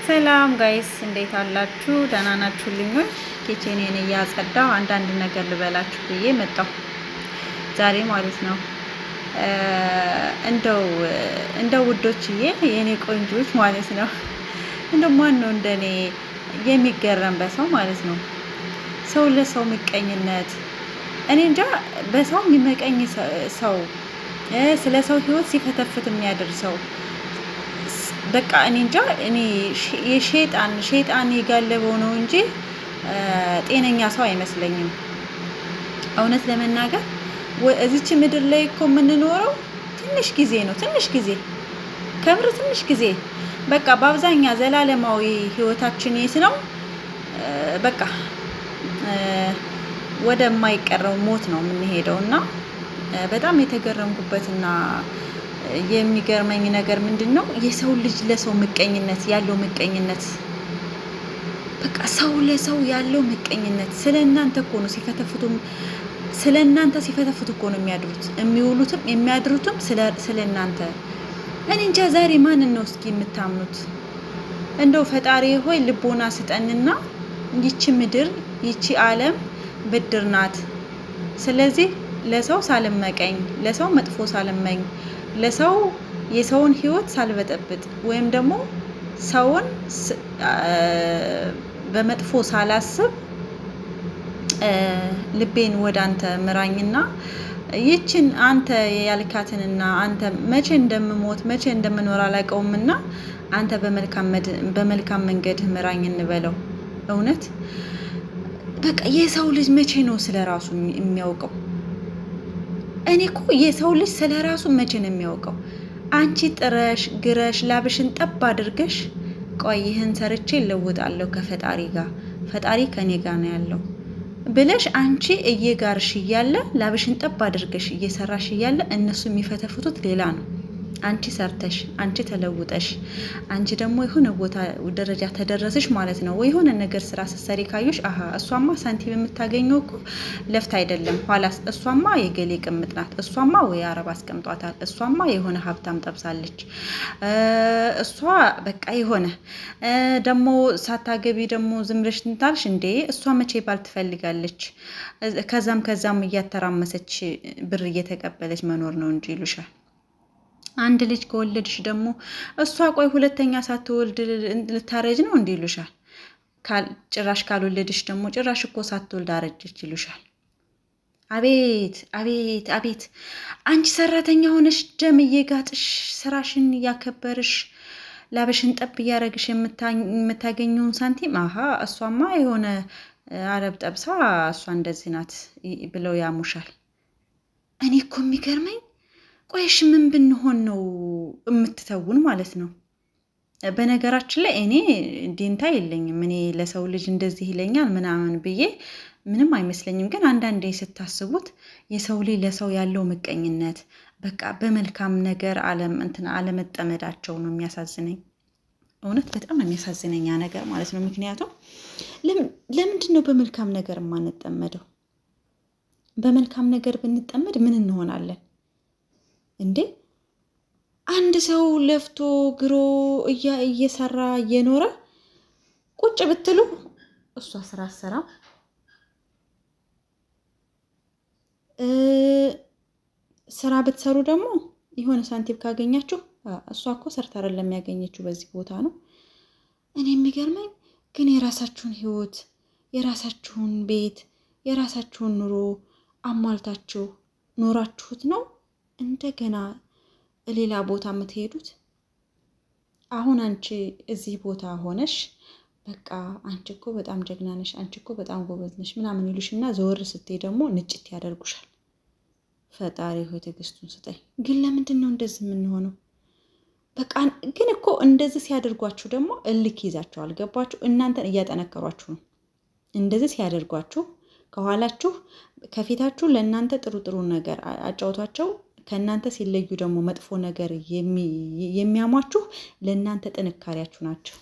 ሰላም ጋይስ እንዴት አላችሁ? ደህና ናችሁልኝ? ኪቼኔን እያጸዳሁ አንዳንድ ነገር ልበላችሁ ብዬ መጣሁ ዛሬ ማለት ነው። እንደው ውዶችዬ የኔ ቆንጆች ማለት ነው። እንደው ማን ነው እንደኔ የሚገረም በሰው ማለት ነው? ሰው ለሰው ምቀኝነት እኔ እንጃ። በሰው የሚመቀኝ ሰው ስለ ሰው ህይወት ሲፈተፍት የሚያደርሰው በቃ እኔ እንጃ። እኔ ሸይጣን የጋለበው ነው እንጂ ጤነኛ ሰው አይመስለኝም። እውነት ለመናገር እዚች ምድር ላይ እኮ የምንኖረው ትንሽ ጊዜ ነው። ትንሽ ጊዜ ከምር ትንሽ ጊዜ በቃ በአብዛኛው ዘላለማዊ ህይወታችን የት ነው? በቃ ወደማይቀረው ሞት ነው የምንሄደው እና በጣም የተገረምኩበትና የሚገርመኝ ነገር ምንድነው? የሰው ልጅ ለሰው ምቀኝነት ያለው ምቀኝነት በቃ ሰው ለሰው ያለው ምቀኝነት ስለእናንተ እኮ ነው ሲፈተፍቱ እኮ ነው የሚያድሩት የሚውሉትም የሚያድሩትም ስለእናንተ። እኔ እንጃ ዛሬ ማንን ነው እስኪ የምታምኑት? እንደው ፈጣሪ ሆይ ልቦና ስጠንና ይቺ ምድር ይቺ ዓለም ብድር ናት። ስለዚህ ለሰው ሳልመቀኝ ለሰው መጥፎ ሳልመኝ ለሰው የሰውን ህይወት ሳልበጠብጥ ወይም ደግሞ ሰውን በመጥፎ ሳላስብ ልቤን ወደ አንተ ምራኝና ይችን አንተ ያልካትንና አንተ መቼ እንደምሞት መቼ እንደምኖር አላውቀውምና አንተ በመልካም መንገድ ምራኝ እንበለው። እውነት በቃ የሰው ልጅ መቼ ነው ስለራሱ የሚያውቀው? እኔ እኮ የሰው ልጅ ስለራሱ መቼ ነው የሚያውቀው? አንቺ ጥረሽ ግረሽ ላብሽን ጠብ አድርገሽ ቆይ ይህን ሰርቼ እለውጣለሁ ከፈጣሪ ጋር ፈጣሪ ከኔ ጋር ነው ያለው ብለሽ አንቺ እየጋርሽ እያለ ላብሽን ጠብ አድርገሽ እየሰራሽ እያለ እነሱ የሚፈተፍቱት ሌላ ነው። አንቺ ሰርተሽ አንቺ ተለውጠሽ አንቺ ደግሞ የሆነ ቦታ ደረጃ ተደረሰሽ ማለት ነው። ወይ የሆነ ነገር ስራ ስትሰሪ ካዩሽ አሃ እሷማ ሳንቲም የምታገኘው እኮ ለፍታ አይደለም፣ ኋላስ እሷማ የገሌ ቅምጥ ናት፣ እሷማ ወይ አረብ አስቀምጧታል፣ እሷማ የሆነ ሀብታም ጠብሳለች፣ እሷ በቃ የሆነ ደግሞ ሳታገቢ ደግሞ ዝም ብለሽ እንታልሽ እንዴ እሷ መቼ ባል ትፈልጋለች? ከዛም እያተራመሰች ብር እየተቀበለች መኖር ነው እንጂ ይሉሻል። አንድ ልጅ ከወለድሽ ደግሞ እሷ ቆይ ሁለተኛ ሳትወልድ ልታረጅ ነው እንዲ ይሉሻል። ጭራሽ ካልወለድሽ ደግሞ ጭራሽ እኮ ሳትወልድ አረጀች ይሉሻል። አቤት አቤት አቤት! አንቺ ሰራተኛ ሆነሽ ደም እየጋጥሽ ስራሽን እያከበርሽ ላበሽን ጠብ እያረግሽ የምታገኘውን ሳንቲም አሀ እሷማ የሆነ አረብ ጠብሳ እሷ እንደዚህ ናት ብለው ያሙሻል። እኔ እኮ የሚገርመኝ ቆይሽ ምን ብንሆን ነው የምትተውን ማለት ነው? በነገራችን ላይ እኔ ዴንታ የለኝም። እኔ ለሰው ልጅ እንደዚህ ይለኛል ምናምን ብዬ ምንም አይመስለኝም። ግን አንዳንዴ ስታስቡት የሰው ልጅ ለሰው ያለው ምቀኝነት በቃ በመልካም ነገር አለመጠመዳቸው ነው የሚያሳዝነኝ። እውነት በጣም ነው የሚያሳዝነኝ ያ ነገር ማለት ነው። ምክንያቱም ለምንድን ነው በመልካም ነገር የማንጠመደው? በመልካም ነገር ብንጠመድ ምን እንሆናለን እንዴ? አንድ ሰው ለፍቶ ግሮ እየሰራ እየኖረ ቁጭ ብትሉ እሷ ስራ ሰራ ስራ ብትሰሩ ደግሞ የሆነ ሳንቲም ካገኛችሁ እሷ እኮ ሰርታ አይደለም ያገኘችው በዚህ ቦታ ነው። እኔ የሚገርመኝ ግን የራሳችሁን ህይወት የራሳችሁን ቤት የራሳችሁን ኑሮ አሟልታችሁ ኖራችሁት ነው እንደገና ሌላ ቦታ የምትሄዱት። አሁን አንቺ እዚህ ቦታ ሆነሽ በቃ አንቺ እኮ በጣም ጀግና ነሽ፣ አንቺ እኮ በጣም ጎበዝ ነሽ ምናምን ይሉሽና ዘወር ስትይ ደግሞ ንጭት ያደርጉሻል። ፈጣሪ ሆይ ትዕግስቱን ስጠኝ። ግን ለምንድን ነው እንደዚህ የምንሆነው? በቃ ግን እኮ እንደዚህ ሲያደርጓችሁ ደግሞ እልክ ይዛችኋል። ገባችሁ? እናንተን እያጠነከሯችሁ ነው። እንደዚህ ሲያደርጓችሁ ከኋላችሁ ከፊታችሁ ለእናንተ ጥሩ ጥሩ ነገር አጫውቷቸው ከእናንተ ሲለዩ ደግሞ መጥፎ ነገር የሚያሟችሁ ለእናንተ ጥንካሬያችሁ ናቸው።